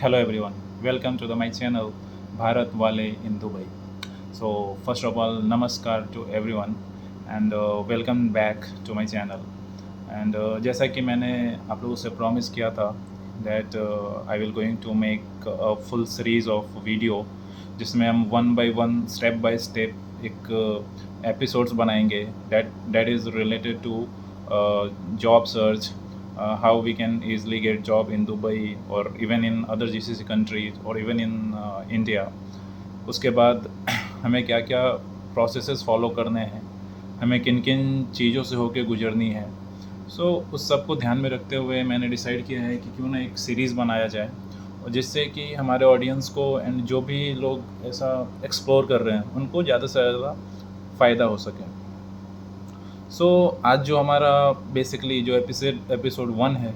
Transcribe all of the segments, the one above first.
Hello everyone, welcome to my channel Bharat Wale in Dubai. So first of all, namaskar to everyone and welcome back to my channel. And जैसा कि मैंने आप लोगों से promise किया था that I will going to make a full series of video जिसमें हम one by one step by step एक एपिसोड्स बनाएंगे that is related to job search, how we can easily get job in Dubai or even in other GCC countries or even in India. उसके बाद हमें क्या क्या processes follow करने हैं, हमें किन किन चीज़ों से होके गुजरनी है. उस सब को ध्यान में रखते हुए मैंने डिसाइड किया है कि क्यों ना एक सीरीज़ बनाया जाए और जिससे कि हमारे ऑडियंस को एंड जो भी लोग ऐसा एक्सप्लोर कर रहे हैं उनको ज़्यादा से ज़्यादा फ़ायदा हो सके. आज जो हमारा बेसिकली जो एपिसोड 1 है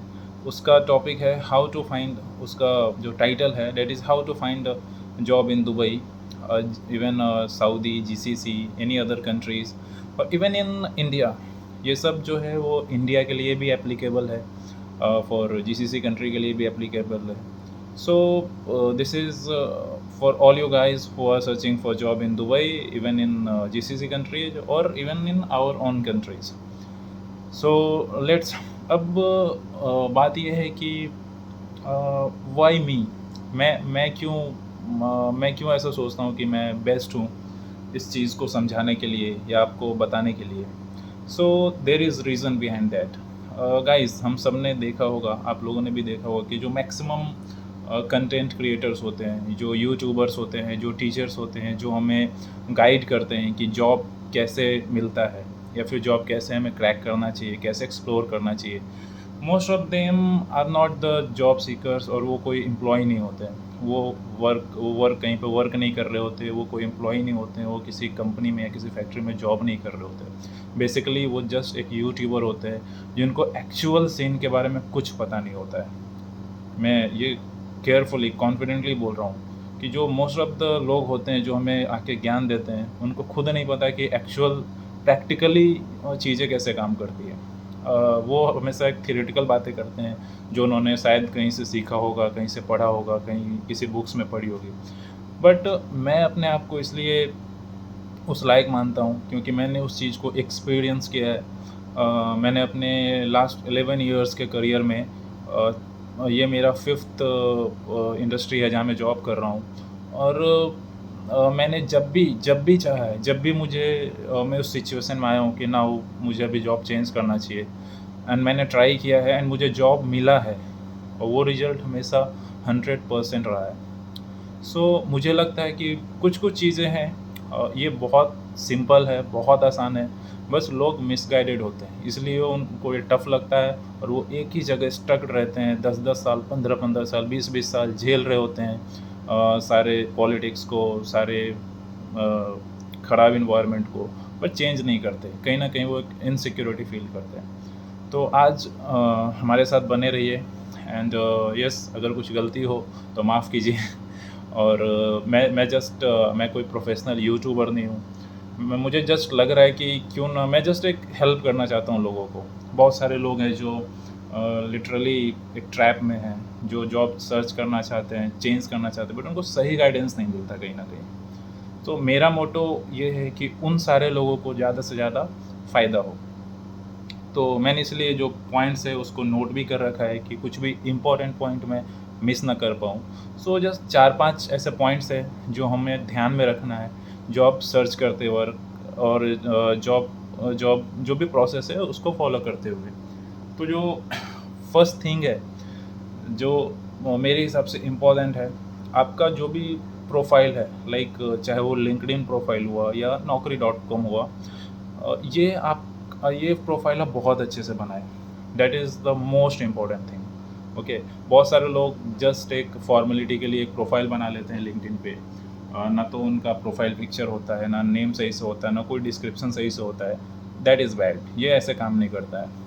उसका टॉपिक है हाउ टू फाइंड, उसका जो टाइटल है that is how to find job in Dubai, even Saudi, GCC, any other countries और इवन इन इंडिया. ये सब जो है वो इंडिया के लिए भी एप्लीकेबल है, फॉर जीसीसी कंट्री के लिए भी एप्लीकेबल है. This is for all you guys who are searching for job in Dubai, even in GCC countries or even in our own countries. Let's अब बात यह है कि वाई मी, मैं क्यों ऐसा सोचता हूँ कि मैं बेस्ट हूँ इस चीज़ को समझाने के लिए या आपको बताने के लिए. There is reason behind that. Guys, हम सब ने देखा होगा, आप लोगों ने भी देखा होगा कि जो मैक्सिमम कंटेंट क्रिएटर्स होते हैं, जो यूट्यूबर्स होते हैं, जो टीचर्स होते हैं, जो हमें गाइड करते हैं कि जॉब कैसे मिलता है या फिर जॉब कैसे हमें क्रैक करना चाहिए, कैसे एक्सप्लोर करना चाहिए, most of them are not the job seekers. और वो कोई एम्प्लॉय नहीं होते हैं, वो वर्क कहीं पे वर्क नहीं कर रहे होते, वो कोई एम्प्लॉय नहीं होते हैं, वो किसी कंपनी में या किसी फैक्ट्री में जॉब नहीं कर रहे होते. बेसिकली वो जस्ट एक यूट्यूबर होते हैं जिनको एक्चुअल सीन के बारे में कुछ पता नहीं होता है. मैं ये केयरफुली कॉन्फिडेंटली बोल रहा हूँ कि जो मोस्ट ऑफ द लोग होते हैं जो हमें आके ज्ञान देते हैं उनको खुद नहीं पता कि एक्चुअल प्रैक्टिकली चीज़ें कैसे काम करती है. वो हमेशा एक थियोरेटिकल बातें करते हैं जो उन्होंने शायद कहीं से सीखा होगा, कहीं से पढ़ा होगा, कहीं किसी बुक्स में पढ़ी होगी. बट मैं अपने आप को इसलिए उस लायक मानता हूँ क्योंकि मैंने उस चीज़ को एक्सपीरियंस किया है. मैंने अपने लास्ट 11 इयर्स के करियर में ये मेरा 5th इंडस्ट्री है जहाँ मैं जॉब कर रहा हूँ. और मैंने जब भी चाहा है, जब भी मुझे मैं उस सिचुएशन में आया हूँ कि ना मुझे अभी जॉब चेंज करना चाहिए, एंड मैंने ट्राई किया है एंड मुझे जॉब मिला है और वो रिज़ल्ट हमेशा 100% रहा है. मुझे लगता है कि कुछ चीज़ें हैं, ये बहुत सिंपल है, बहुत आसान है, बस लोग मिसगाइडेड होते हैं इसलिए उनको ये टफ़ लगता है और वो एक ही जगह स्टक रहते हैं. 10-10 साल, 15-15 साल, 20-20 साल झेल रहे होते हैं सारे पॉलिटिक्स को, सारे ख़राब इन्वायरमेंट को, पर चेंज नहीं करते. कहीं ना कहीं वो एक इनसिक्योरिटी फील करते हैं. आज हमारे साथ बने रहिए एंड यस, अगर कुछ गलती हो तो माफ़ कीजिए. और मैं कोई प्रोफेशनल यूट्यूबर नहीं हूँ. मुझे जस्ट लग रहा है कि क्यों ना मैं जस्ट एक हेल्प करना चाहता हूँ लोगों को. बहुत सारे लोग हैं जो लिटरली एक ट्रैप में हैं, जो जॉब सर्च करना चाहते हैं, चेंज करना चाहते हैं, बट उनको सही गाइडेंस नहीं मिलता कहीं ना कहीं. मेरा मोटो ये है कि उन सारे लोगों को ज़्यादा से ज़्यादा फ़ायदा हो. मैंने इसलिए जो पॉइंट्स है उसको नोट भी कर रखा है कि कुछ भी इम्पोर्टेंट पॉइंट मैं मिस ना कर पाऊँ. जस्ट 4-5 ऐसे पॉइंट्स हैं जो हमें ध्यान में रखना है जॉब सर्च करते वक्त और जॉब जो भी प्रोसेस है उसको फॉलो करते हुए. जो फर्स्ट थिंग है जो मेरे हिसाब से इम्पोर्टेंट है, आपका जो भी प्रोफाइल है, लाइक चाहे वो लिंक्डइन प्रोफाइल हुआ या naukri.com हुआ, ये प्रोफाइल आप बहुत अच्छे से बनाएं. That is the most important thing. Okay, बहुत सारे लोग जस्ट एक फॉर्मेलिटी के लिए एक प्रोफाइल बना लेते हैं लिंक्डइन पे. ना तो उनका प्रोफाइल पिक्चर होता है, ना नेम सही से होता है, ना कोई डिस्क्रिप्शन सही से होता है. That is bad. ये ऐसे काम नहीं करता है.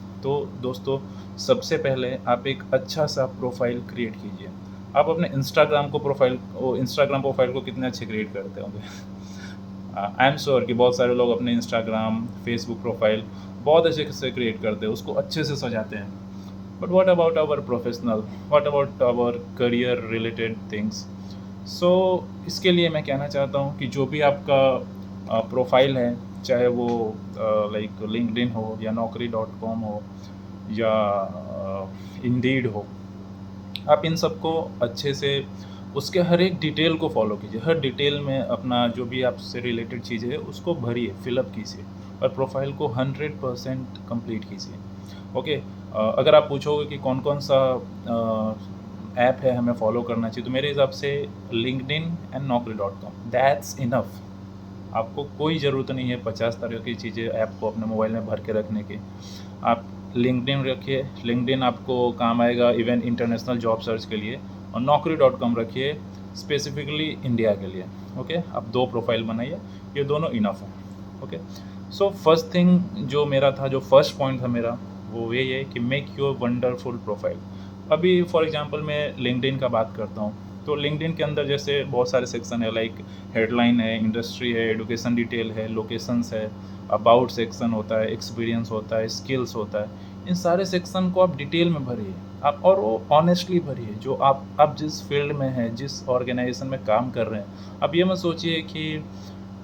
दोस्तों, सबसे पहले आप एक अच्छा सा प्रोफाइल क्रिएट कीजिए. आप अपने इंस्टाग्राम प्रोफाइल को कितने अच्छे क्रिएट करते होंगे. आई एम श्योर कि बहुत सारे लोग अपने इंस्टाग्राम, फेसबुक प्रोफाइल बहुत अच्छे से क्रिएट करते हैं, उसको अच्छे से सजाते हैं. But what about our professional, what about our career related things? So इसके लिए मैं कहना चाहता हूँ कि जो भी आपका प्रोफाइल है, चाहे वो लाइक लिंक्डइन हो या नौकरी डॉट कॉम हो या इंडीड हो, आप इन सबको अच्छे से उसके हर एक डिटेल को फॉलो कीजिए। हर डिटेल में अपना जो भी आपसे रिलेटेड चीज़ें है उसको भरिए, फिलअप कीजिए और प्रोफाइल को 100% कंप्लीट कीजिए। ओके। अगर आप पूछोगे कि कौन कौन सा ऐप है हमें फॉलो करना चाहिए, तो मेरे हिसाब से लिंक्डइन एंड नौकरी डॉट कॉम, दैट्स इनफ। आपको कोई ज़रूरत नहीं है 50 तरह की चीज़ें ऐप को अपने मोबाइल में भर के रखने की। आप लिंक्डइन रखिए, लिंक्डइन आपको काम आएगा इवन इंटरनेशनल जॉब सर्च के लिए, और नौकरी डॉट कॉम रखिए स्पेसिफिकली इंडिया के लिए। ओके, आप 2 प्रोफाइल बनाइए, ये दोनों इनफ हैं। ओके। सो फर्स्ट थिंग जो मेरा था, जो फर्स्ट पॉइंट था मेरा, वो यही है कि मेक योर वंडरफुल प्रोफाइल। अभी फॉर एग्जांपल मैं लिंक्डइन का बात करता हूँ, तो लिंक्डइन के अंदर जैसे बहुत सारे सेक्शन है, लाइक हेडलाइन है, इंडस्ट्री है, एजुकेशन डिटेल है, लोकेशंस है, अबाउट सेक्शन होता है, एक्सपीरियंस होता है, स्किल्स होता है। इन सारे सेक्शन को आप डिटेल में भरिए आप, और वो ऑनेस्टली भरिए। जो आप जिस फील्ड में हैं, जिस ऑर्गेनाइजेशन में काम कर रहे हैं, आप ये मत सोचिए कि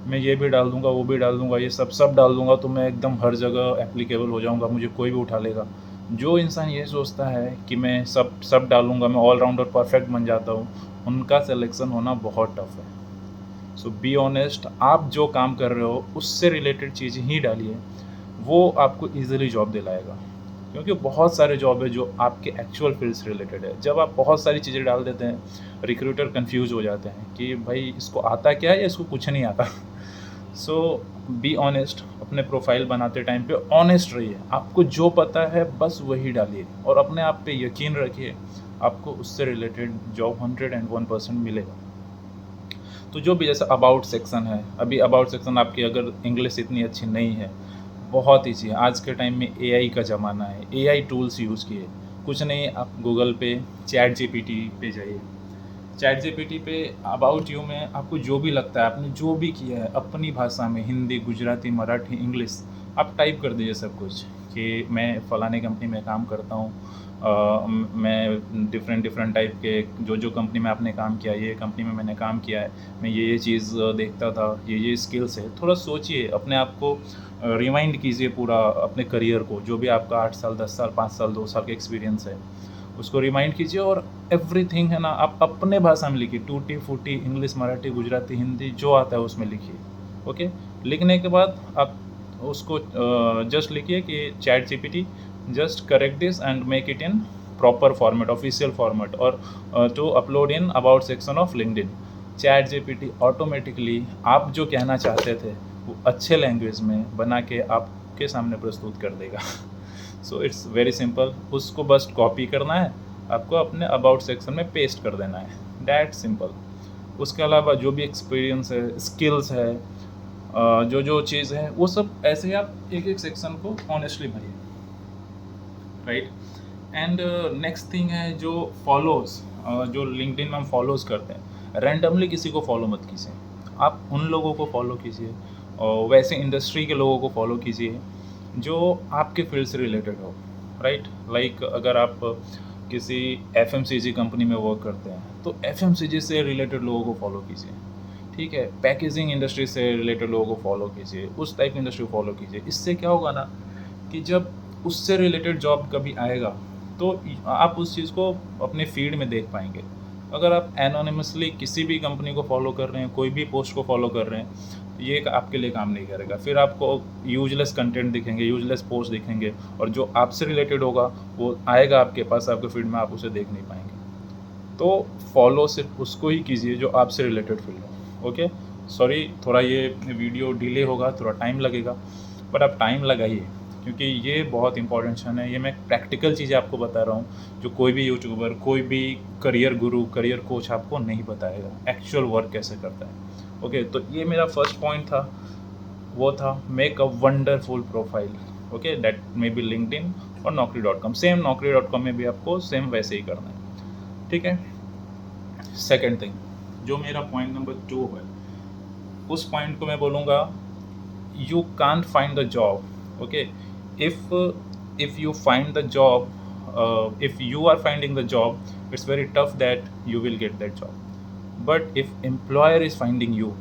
मैं ये भी डाल दूंगा, वो भी डाल दूंगा, ये सब डाल दूंगा तो मैं एकदम हर जगह एप्लीकेबल हो जाऊंगा, मुझे कोई भी उठा लेगा। जो इंसान ये सोचता है कि मैं सब डालूंगा, मैं ऑलराउंडर परफेक्ट बन जाता हूँ, उनका सिलेक्शन होना बहुत टफ है। सो बी ऑनेस्ट, आप जो काम कर रहे हो उससे रिलेटेड चीज़ ही डालिए, वो आपको ईजिली जॉब दिलाएगा। क्योंकि बहुत सारे जॉब है जो आपके एक्चुअल फील्ड से रिलेटेड है। जब आप बहुत सारी चीज़ें डाल देते हैं, रिक्रूटर कंफ्यूज हो जाते हैं कि भाई इसको आता क्या है या इसको कुछ नहीं आता। सो बी ऑनेस्ट, अपने प्रोफाइल बनाते टाइम पे ऑनेस्ट रहिए, आपको जो पता है बस वही डालिए और अपने आप पे यकीन रखिए, आपको उससे रिलेटेड जॉब 101% मिलेगा। तो जो भी जैसे अबाउट सेक्शन है, अभी अबाउट सेक्शन आपकी अगर इंग्लिश इतनी अच्छी नहीं है, बहुत ईजी है। आज के टाइम में एआई का ज़माना है, एआई टूल्स यूज़ किए। कुछ नहीं, आप गूगल पे चैट जीपीटी पे जाइए, चैट जीपीटी पे अबाउट यू में आपको जो भी लगता है, आपने जो भी किया है अपनी भाषा में, हिंदी, गुजराती, मराठी, इंग्लिश, आप टाइप कर दीजिए सब कुछ कि मैं फ़लाने कंपनी में काम करता हूँ, मैं डिफरेंट डिफरेंट टाइप के जो जो कंपनी में आपने काम किया, ये कंपनी में मैंने काम किया है, मैं ये चीज़ देखता था, ये स्किल्स है। थोड़ा सोचिए, अपने आप को रिमाइंड कीजिए पूरा अपने करियर को, जो भी आपका 8 साल, 10 साल, 5 साल, 2 साल का एक्सपीरियंस है, उसको रिमाइंड कीजिए। और एवरीथिंग है ना, आप अपने भाषा में लिखिए, टूटी फूटी इंग्लिश, मराठी, गुजराती, हिंदी, जो आता है उसमें लिखिए। ओके। लिखने के बाद आप उसको जस्ट लिखिए कि ChatGPT just correct this and make it in proper format, official format, और to upload in about section of LinkedIn. ChatGPT automatically आप जो कहना चाहते थे वो अच्छे लैंग्वेज में बना के आपके सामने प्रस्तुत कर देगा। सो इट्स वेरी सिंपल, उसको बस कॉपी करना है, आपको अपने अबाउट सेक्शन में पेस्ट कर देना है, दैट सिंपल। उसके अलावा जो भी एक्सपीरियंस है, स्किल्स है, जो जो चीज़ है, वो सब ऐसे ही आप एक एक सेक्शन को ऑनेस्टली भरिए, राइट। एंड नेक्स्ट थिंग है जो फॉलोज, जो लिंक्डइन में हम फॉलोज करते हैं, रैंडमली किसी को फॉलो मत कीजिए। आप उन लोगों को फॉलो कीजिए, और वैसे इंडस्ट्री के लोगों को फॉलो कीजिए जो आपके फील्ड से रिलेटेड हो, राइट। लाइक अगर आप किसी एफएमसीजी कंपनी में वर्क करते हैं तो एफएमसीजी से रिलेटेड लोगों को फॉलो कीजिए, ठीक है। पैकेजिंग इंडस्ट्री से रिलेटेड लोगों को फॉलो कीजिए, उस टाइप की इंडस्ट्री को फॉलो कीजिए। इससे क्या होगा ना कि जब उससे रिलेटेड जॉब कभी आएगा तो आप उस चीज़ को अपने फीड में देख पाएंगे। अगर आप एनोनिमसली किसी भी कंपनी को फॉलो कर रहे हैं, कोई भी पोस्ट को फॉलो कर रहे हैं, ये आपके लिए काम नहीं करेगा। फिर आपको यूजलेस कंटेंट दिखेंगे, यूजलेस पोस्ट दिखेंगे, और जो आपसे रिलेटेड होगा वो आएगा आपके पास, आपके फीड में, आप उसे देख नहीं पाएंगे। तो फॉलो सिर्फ उसको ही कीजिए जो आपसे रिलेटेड फील्ड हो। ओके, सॉरी थोड़ा ये वीडियो डिले होगा, थोड़ा टाइम लगेगा, बट आप टाइम लगाइए, क्योंकि ये बहुत इंपॉर्टेंट है। ये मैं प्रैक्टिकल चीज़ें आपको बता रहा हूँ जो कोई भी यूट्यूबर, कोई भी करियर गुरु, करियर कोच आपको नहीं बताएगा, एक्चुअल वर्क कैसे करता है। ओके, तो ये मेरा फर्स्ट पॉइंट था, वो था make a wonderful profile. Okay, that may be LinkedIn और नौकरी.com, सेम नौकरी.com में भी आपको सेम वैसे ही करना है, ठीक है। सेकेंड थिंग, जो मेरा पॉइंट नंबर 2 है, उस पॉइंट को मैं बोलूँगा, you can't find the job. Okay, if if you find the job if you are finding the job, it's very tough that you will get that job. But if employer is finding you,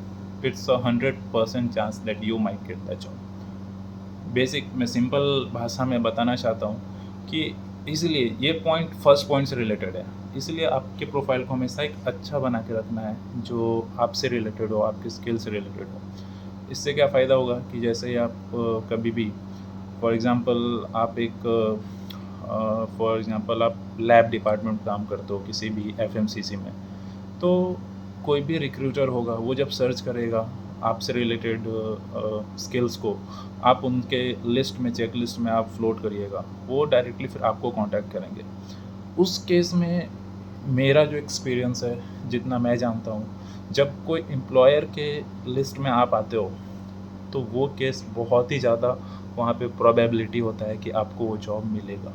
it's a 100% chance that you might get that job. Basic मैं simple भाषा में बताना चाहता हूँ कि इसलिए ये point first point से रिलेटेड है, इसलिए आपके प्रोफाइल को हमेशा एक अच्छा बना के रखना है जो आपसे रिलेटेड हो, आपके स्किल से रिलेटेड हो। इससे क्या फ़ायदा होगा कि जैसे ही आप कभी भी फॉर एग्ज़ाम्पल आप लैब डिपार्टमेंट में काम करते हो किसी भी एफएमसीसी में, तो कोई भी रिक्रूटर होगा वो जब सर्च करेगा आपसे रिलेटेड स्किल्स को, आप उनके लिस्ट में, चेक लिस्ट में आप फ्लोट करिएगा, वो डायरेक्टली फिर आपको कांटेक्ट करेंगे। उस केस में मेरा जो एक्सपीरियंस है, जितना मैं जानता हूँ, जब कोई एम्प्लॉयर के लिस्ट में आप आते हो तो वो केस बहुत ही ज़्यादा वहाँ पे प्रोबेबिलिटी होता है कि आपको वो जॉब मिलेगा।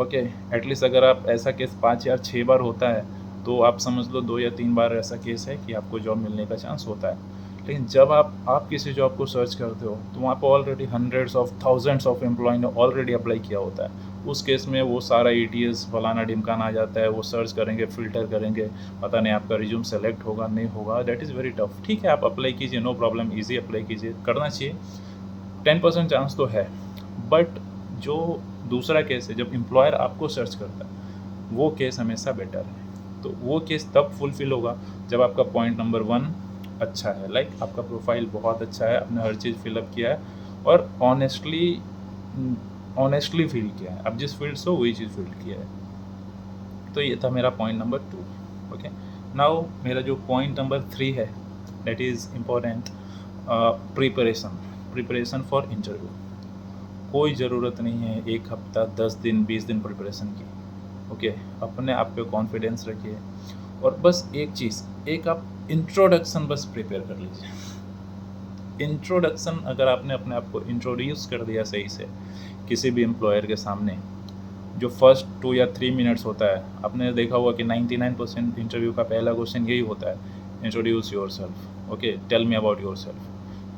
ओके, एटलीस्ट अगर आप ऐसा केस 5 या 6 बार होता है तो आप समझ लो 2 या 3 बार ऐसा केस है कि आपको जॉब मिलने का चांस होता है। लेकिन जब आप किसी जॉब को सर्च करते हो तो वहाँ पर already hundreds of thousands of employ ने ऑलरेडी अप्लाई किया होता है। उस केस में वो सारा ETS फलाना ढिमकाना आ जाता है, वो सर्च करेंगे, फ़िल्टर करेंगे, पता नहीं आपका रिज्यूम सेलेक्ट होगा नहीं होगा, दैट इज़ वेरी टफ। ठीक है, आप अप्लाई कीजिए, नो प्रॉब्लम, ईजी अप्लाई कीजिए, करना चाहिए, 10% चांस तो है। बट जो दूसरा केस है जब एम्प्लॉयर आपको सर्च करता है, वो केस हमेशा बेटर है। तो वो केस तब फुलफ़िल होगा जब आपका पॉइंट नंबर 1 अच्छा है, लाइक आपका प्रोफाइल बहुत अच्छा है, आपने हर चीज़ फिलअप किया है और ऑनेस्टली फील किया है, आप जिस फील्ड से हो वही चीज़ फील किया है। तो ये था मेरा पॉइंट नंबर 2। ओके, नाउ मेरा जो पॉइंट नंबर 3 है, that is important, preparation for interview. कोई ज़रूरत नहीं है 1 हफ्ता, 10 दिन, 20 दिन प्रिपरेशन की। ओके, अपने आप पे कॉन्फिडेंस रखिए और बस एक चीज़, एक आप इंट्रोडक्शन बस प्रिपेयर कर लीजिए। इंट्रोडक्शन अगर आपने अपने आप को इंट्रोड्यूस कर दिया सही से किसी भी एम्प्लॉयर के सामने, जो फर्स्ट 2 या 3 मिनट्स होता है, आपने देखा होगा कि 99% इंटरव्यू का पहला क्वेश्चन यही होता है, introduce yourself. Okay, tell me about yourself.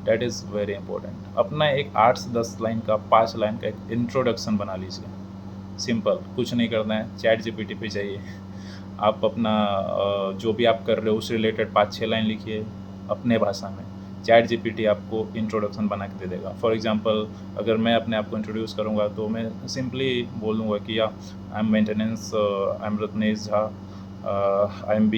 That is very important. अपना एक 8 से 10 लाइन का, 5 लाइन का एक इंट्रोडक्शन बना लीजिए। सिंपल, कुछ नहीं करना है, ChatGPT पे जाइए, आप अपना जो भी आप कर रहे हो उस रिलेटेड 5-6 लाइन लिखिए अपने भाषा में। ChatGPT आपको इंट्रोडक्शन बना के दे देगा। फॉर एग्जांपल, अगर मैं अपने आप को इंट्रोड्यूस करूँगा तो मैं सिंपली बोलूँगा कि I am Ratnesh Jha, I am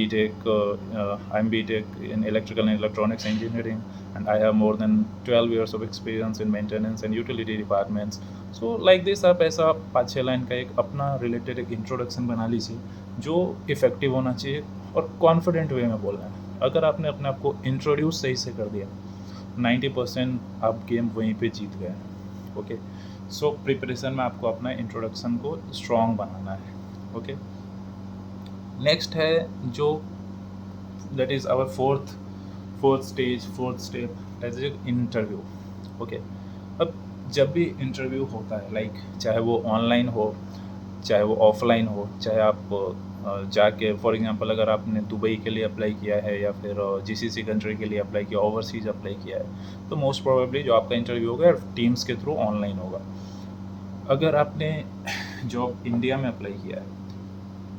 BTech in electrical and electronics engineering, and I have more than 12 years of experience in maintenance and utility departments. So like this, आप ऐसा 5-6 लाइन का एक अपना रिलेटेड एक इंट्रोडक्शन बना लीजिए जो इफ़ेक्टिव होना चाहिए और कॉन्फिडेंट वे में बोलना है। अगर आपने अपने आप को इंट्रोड्यूस सही से कर दिया, 90% आप गेम वहीं पे जीत गए। ओके, सो प्रिपरेशन में आपको अपना इंट्रोडक्शन को स्ट्रॉन्ग बनाना है। ओके, नेक्स्ट है जो that is our fourth step, that is interview. Okay, अब जब भी इंटरव्यू होता है, लाइक चाहे वो ऑनलाइन हो, चाहे वो ऑफलाइन हो, चाहे आप जाके, फॉर एग्जांपल अगर आपने दुबई के लिए अप्लाई किया है या फिर GCC कंट्री के लिए अप्लाई किया, ओवरसीज अप्लाई किया है, तो मोस्ट प्रोबेबली जो आपका इंटरव्यू होगा टीम्स के थ्रू ऑनलाइन होगा। अगर आपने जॉब इंडिया में अप्लाई किया है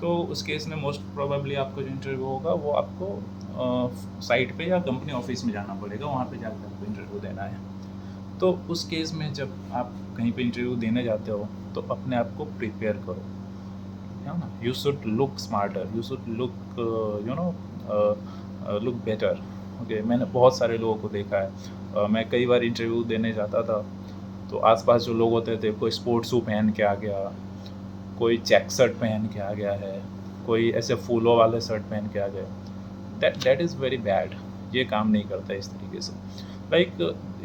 तो उस केस में मोस्ट प्रोबेबली आपका जो इंटरव्यू होगा वो आपको साइट पे या कंपनी ऑफिस में जाना पड़ेगा, वहाँ पे जाकर आपको इंटरव्यू देना है। तो उस केस में जब आप कहीं पे इंटरव्यू देने जाते हो तो अपने आप को प्रिपेयर करो, है ना। You should look smarter, you should look look better. Okay, मैंने बहुत सारे लोगों को देखा है, मैं कई बार इंटरव्यू देने जाता था तो आसपास जो लोग होते थे, कोई स्पोर्ट्स शू पहन के आ गया, कोई चेक शर्ट पहन के आ गया है, कोई ऐसे फूलों वाले शर्ट पहन के आ गए। That is very bad. ये काम नहीं करता इस तरीके से। Like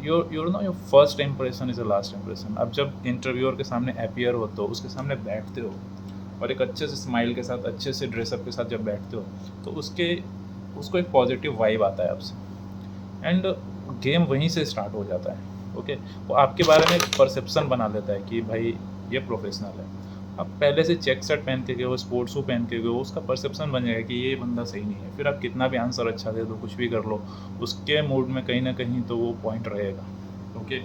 your first impression is a last impression. अब जब इंटरव्यूअर के सामने अपीयर होते हो, उसके सामने बैठते हो और एक अच्छे से स्माइल के साथ, अच्छे से ड्रेसअप के साथ जब बैठते हो तो उसको एक पॉजिटिव वाइब आता है आपसे, एंड गेम वहीं से स्टार्ट हो जाता है। ओके, वो आपके बारे में एक परसेप्शन बना लेता है कि भाई ये प्रोफेशनल है। आप पहले से चेक शर्ट पहन के गए हो, स्पोर्ट्स शू पहन के गए हो, उसका परसेप्शन बन जाएगा कि ये बंदा सही नहीं है। फिर आप कितना भी आंसर अच्छा दे दो, कुछ भी कर लो, उसके मूड में कहीं ना कहीं तो वो पॉइंट रहेगा। ओके,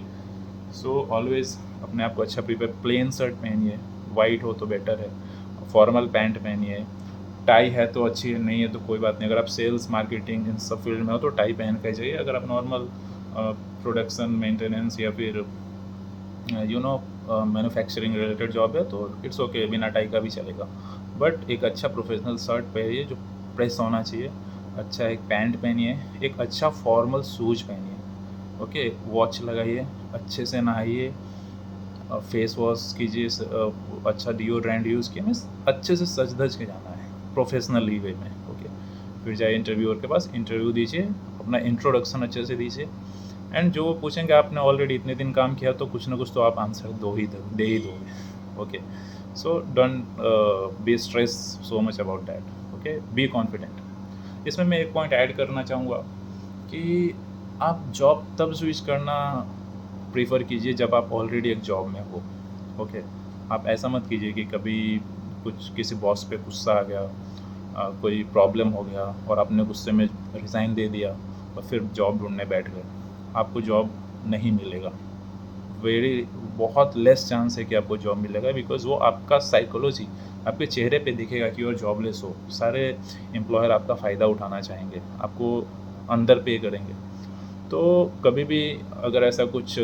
सो ऑलवेज अपने आप को अच्छा प्रिपेयर, प्लेन शर्ट पहनिए, वाइट हो तो बेटर है, फॉर्मल पैंट पहनिए, टाई है तो अच्छी है, नहीं है तो कोई बात नहीं। अगर आप सेल्स मार्केटिंग इन सब फील्ड में हो तो टाई पहन के जाइए। अगर आप नॉर्मल प्रोडक्शन मेंटेनेंस या फिर मैन्युफैक्चरिंग रिलेटेड जॉब है तो इट्स ओके, बिना टाई का भी चलेगा। बट एक अच्छा प्रोफेशनल शर्ट पहनिए जो प्रेस होना चाहिए, अच्छा एक पैंट पहनिए, एक अच्छा फॉर्मल शूज पहनिए, ओके। वॉच लगाइए, अच्छे से नहाइए, फेस वॉश कीजिए, अच्छा डिओड्रेंट यूज़ किए, मीन्स अच्छे से सज धज के जाना है प्रोफेशनली वे में, ओके। फिर जाइए इंटरव्यूअर के पास, इंटरव्यू दीजिए, अपना इंट्रोडक्शन अच्छे से दीजिए, एंड जो वो पूछेंगे आपने ऑलरेडी इतने दिन काम किया तो कुछ ना कुछ तो आप आंसर दे ही दोगे, okay. So don't be stress so much about that, okay, be confident. इसमें मैं एक पॉइंट ऐड करना चाहूँगा कि आप जॉब तब स्विच करना प्रीफर कीजिए जब आप ऑलरेडी एक जॉब में हो, ओके। आप ऐसा मत कीजिए कि कभी कुछ किसी बॉस पे गुस्सा आ गया, कोई प्रॉब्लम हो गया और आपने गुस्से में रिज़ाइन दे दिया और फिर जॉब ढूंढने बैठ गए, आपको जॉब नहीं मिलेगा। वेरी बहुत लेस चांस है कि आपको जॉब मिलेगा, बिकॉज़ वो आपका साइकोलॉजी आपके चेहरे पे दिखेगा कि और जॉबलेस हो। सारे एम्प्लॉयर आपका फ़ायदा उठाना चाहेंगे, आपको अंदर पे करेंगे। तो कभी भी अगर ऐसा कुछ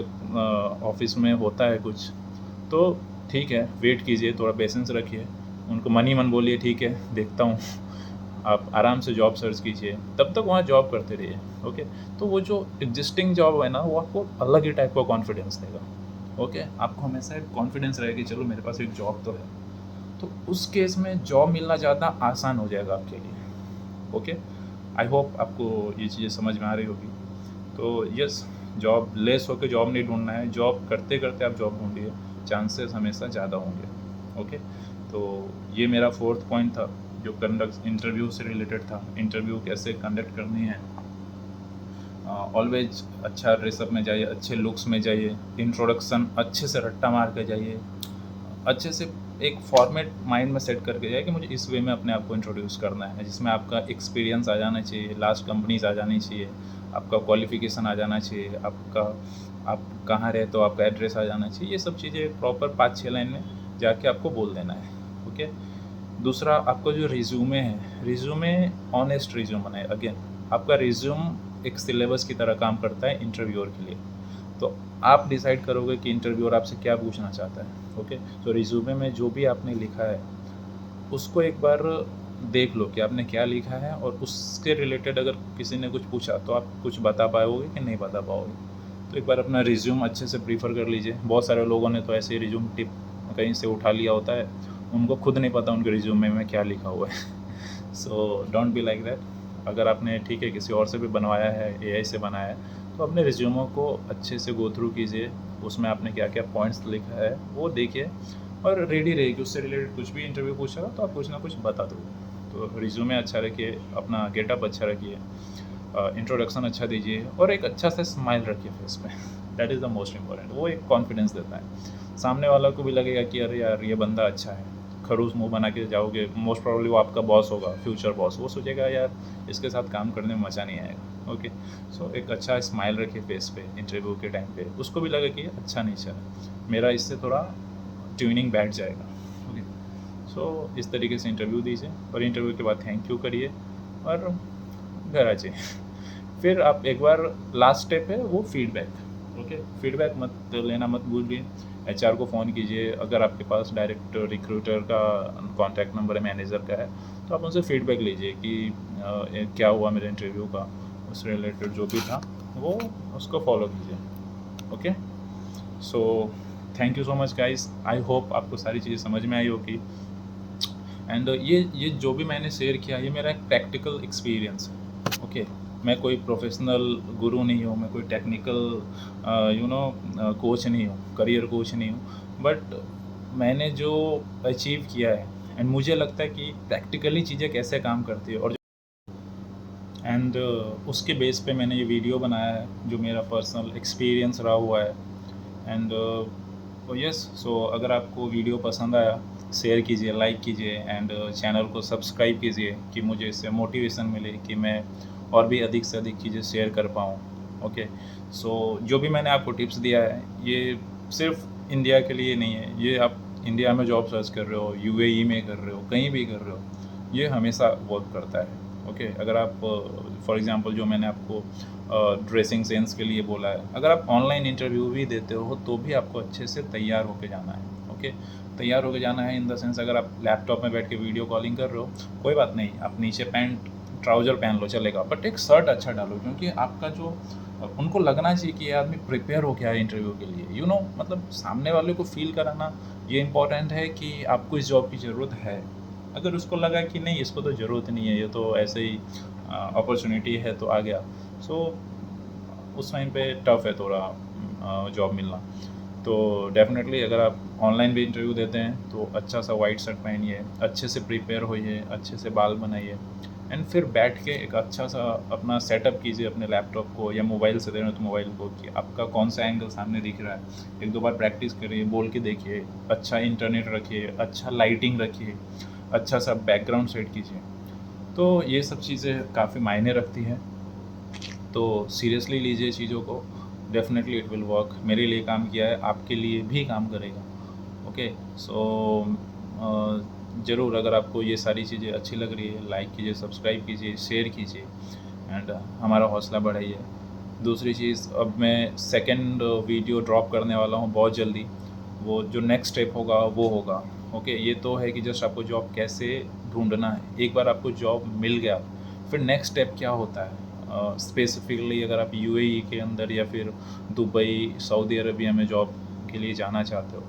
ऑफ़िस में होता है कुछ, तो ठीक है, वेट कीजिए, थोड़ा पेशेंस रखिए, उनको मन ही मन बोलिए ठीक है, देखता हूँ। आप आराम से जॉब सर्च कीजिए, तब तक वहाँ जॉब करते रहिए, ओके। तो वो जो एग्जिस्टिंग जॉब है ना, वो आपको अलग ही टाइप का कॉन्फिडेंस देगा, ओके। आपको हमेशा एक कॉन्फिडेंस रहेगा कि चलो मेरे पास एक जॉब तो है, तो उस केस में जॉब मिलना ज़्यादा आसान हो जाएगा आपके लिए, ओके। आई होप आपको ये चीज़ें समझ में आ रही होगी। तो यस, जॉब लेस होकर जॉब नहीं ढूंढना है, जॉब करते करते आप जॉब ढूंढिए, चांसेस हमेशा ज़्यादा होंगे, ओके। तो ये मेरा फोर्थ पॉइंट था जो कंडक्ट इंटरव्यू से रिलेटेड था। इंटरव्यू कैसे कंडक्ट करनी है, ऑलवेज अच्छा ड्रेसअप में जाइए, अच्छे लुक्स में जाइए, इंट्रोडक्शन अच्छे से रट्टा मार के जाइए, अच्छे से एक फॉर्मेट माइंड में सेट करके जाए कि मुझे इस वे में अपने आप को इंट्रोड्यूस करना है, जिसमें आपका एक्सपीरियंस आ जाना चाहिए, लास्ट कंपनीज आ जानी चाहिए, आपका क्वालिफिकेशन आ जाना चाहिए, आपका आप कहाँ रहते हो आपका एड्रेस आ जाना चाहिए। ये सब चीज़ें प्रॉपर 5-6 लाइन में जाके आपको बोल देना है, ओके। दूसरा, आपका जो रिज्यूमे है, रिज्यूमे ऑनेस्ट रिज्यूम बनाए। अगेन, आपका रिज्यूम एक सिलेबस की तरह काम करता है इंटरव्यूअर के लिए। तो आप डिसाइड करोगे कि इंटरव्यूअर आपसे क्या पूछना चाहता है, ओके। तो रिज्यूमे में जो भी आपने लिखा है उसको एक बार देख लो कि आपने क्या लिखा है, और उसके रिलेटेड अगर किसी ने कुछ पूछा तो आप कुछ बता पाओगे कि नहीं बता पाओगे। तो एक बार अपना रिज्यूम अच्छे से प्रीफर कर लीजिए। बहुत सारे लोगों ने तो ऐसे ही रिज्यूम टिप कहीं से उठा लिया होता है, उनको खुद नहीं पता उनके रिज्यूमे में क्या लिखा हुआ है। So don't be like that. अगर आपने ठीक है किसी और से भी बनवाया है, एआई से बनाया है, तो अपने रिज्यूमों को अच्छे से गो थ्रू कीजिए, उसमें आपने क्या क्या पॉइंट्स लिखा है वो देखिए, और रेडी रहिए कि उससे रिलेटेड कुछ भी इंटरव्यू पूछेगा तो आप कुछ ना कुछ बता दोगे। तो रिज्यूमे अच्छा रखिए, अपना गेटअप अच्छा रखिए, इंट्रोडक्शन अच्छा दीजिए, और एक अच्छा सा स्माइल रखिए फेस पे। That is the most important. वो एक कॉन्फिडेंस देता है, सामने वाला को भी लगेगा कि अरे यार ये बंदा अच्छा है। खड़ूस मुंह बना के जाओगे, मोस्ट प्रॉब्ली वो आपका बॉस होगा, फ्यूचर बॉस, वो सोचेगा यार इसके साथ काम करने में मज़ा नहीं आएगा, ओके। सो एक अच्छा स्माइल रखिए फेस पे इंटरव्यू के टाइम पे, उसको भी लगे कि अच्छा नहीं चला, मेरा इससे थोड़ा ट्यूनिंग बैठ जाएगा, ओके। सो इस तरीके से इंटरव्यू दीजिए, और इंटरव्यू के बाद थैंक यू करिए और घर आ जाइए। फिर आप एक बार, लास्ट स्टेप है वो फीडबैक, ओके। फीडबैक मत लेना मत भूलिए, एचआर को फ़ोन कीजिए। अगर आपके पास डायरेक्ट रिक्रूटर का कॉन्टैक्ट नंबर है, मैनेजर का है, तो आप उनसे फीडबैक लीजिए कि क्या हुआ मेरे इंटरव्यू का, उससे रिलेटेड जो भी था वो उसको फॉलो कीजिए, okay. So thank you so much guys, I hope आपको सारी चीज़ें समझ में आई होगी। एंड ये जो भी मैंने शेयर किया, ये मेरा एक प्रैक्टिकल एक्सपीरियंस है, ओके। मैं कोई प्रोफेशनल गुरु नहीं हूँ, मैं कोई टेक्निकल कोच नहीं हूँ, करियर कोच नहीं हूँ, बट मैंने जो अचीव किया है, एंड मुझे लगता है कि प्रैक्टिकली चीज़ें कैसे काम करती है, और एंड उसके बेस पे मैंने ये वीडियो बनाया है जो मेरा पर्सनल एक्सपीरियंस रहा हुआ है। एंड यस, सो अगर आपको वीडियो पसंद आया, शेयर कीजिए, लाइक कीजिए, एंड चैनल को सब्सक्राइब कीजिए कि मुझे इससे मोटिवेशन मिले कि मैं और भी अधिक से अधिक चीज़ें शेयर कर पाऊँ, ओके। सो जो भी मैंने आपको टिप्स दिया है, ये सिर्फ इंडिया के लिए नहीं है, ये आप इंडिया में जॉब सर्च कर रहे हो, यूएई में कर रहे हो, कहीं भी कर रहे हो, ये हमेशा वर्क करता है। ओके, अगर आप फॉर एग्जांपल जो मैंने आपको ड्रेसिंग सेंस के लिए बोला है, अगर आप ऑनलाइन इंटरव्यू भी देते हो तो भी आपको अच्छे से तैयार होके जाना है। ओके, तैयार होके जाना है इन द सेंस, अगर आप लैपटॉप में बैठ के वीडियो कॉलिंग कर रहे हो, कोई बात नहीं, आप नीचे पैंट ट्राउज़र पहन लो चलेगा, बट एक शर्ट अच्छा डालो, क्योंकि आपका जो उनको लगना चाहिए कि ये आदमी प्रिपेयर हो गया है इंटरव्यू के लिए, मतलब सामने वाले को फील कराना ये इम्पोर्टेंट है कि आपको इस जॉब की ज़रूरत है। अगर उसको लगा कि नहीं, इसको तो ज़रूरत नहीं है, ये तो ऐसे ही अपॉर्चुनिटी है तो आ गया, सो उस टाइम पे टफ है थोड़ा जॉब मिलना। तो डेफ़िनेटली अगर आप ऑनलाइन भी इंटरव्यू देते हैं तो अच्छा सा वाइट शर्ट पहनिए, अच्छे से प्रिपेयर होइए, अच्छे से बाल बनाइए, एंड फिर बैठ के एक अच्छा सा अपना सेटअप कीजिए अपने लैपटॉप को, या मोबाइल से दे रहे हो तो मोबाइल को, कि आपका कौन सा एंगल सामने दिख रहा है। एक दो बार प्रैक्टिस करिए, बोल के देखिए, अच्छा इंटरनेट रखिए, अच्छा लाइटिंग रखिए, अच्छा सा बैकग्राउंड सेट कीजिए। तो ये सब चीज़ें काफ़ी मायने रखती हैं। तो सीरियसली लीजिए चीज़ों को, डेफ़िनेटली इट विल वर्क। मेरे लिए काम किया है, आपके लिए भी काम करेगा। ओके, सो ज़रूर अगर आपको ये सारी चीज़ें अच्छी लग रही है, लाइक कीजिए, सब्सक्राइब कीजिए, शेयर कीजिए, एंड हमारा हौसला बढ़ाइए। दूसरी चीज़, अब मैं सेकंड वीडियो ड्रॉप करने वाला हूँ बहुत जल्दी। वो जो नेक्स्ट स्टेप होगा वो होगा। ओके, ये तो है कि जस्ट आपको जॉब कैसे ढूँढना है। एक बार आपको जॉब मिल गया, फिर नेक्स्ट स्टेप क्या होता है, स्पेसिफिकली अगर आप यूएई के अंदर या फिर दुबई, सऊदी अरबिया में जॉब के लिए जाना चाहते हो,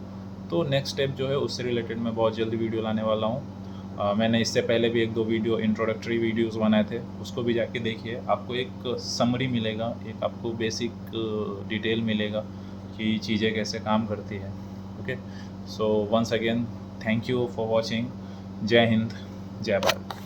तो नेक्स्ट स्टेप जो है उससे रिलेटेड मैं बहुत जल्दी वीडियो लाने वाला हूँ। मैंने इससे पहले भी एक दो वीडियो इंट्रोडक्टरी वीडियोस बनाए थे, उसको भी जाके देखिए। आपको एक समरी मिलेगा, एक आपको बेसिक डिटेल मिलेगा कि चीज़ें कैसे काम करती है। Okay, so once again thank you for watching. जय हिंद, जय भारत।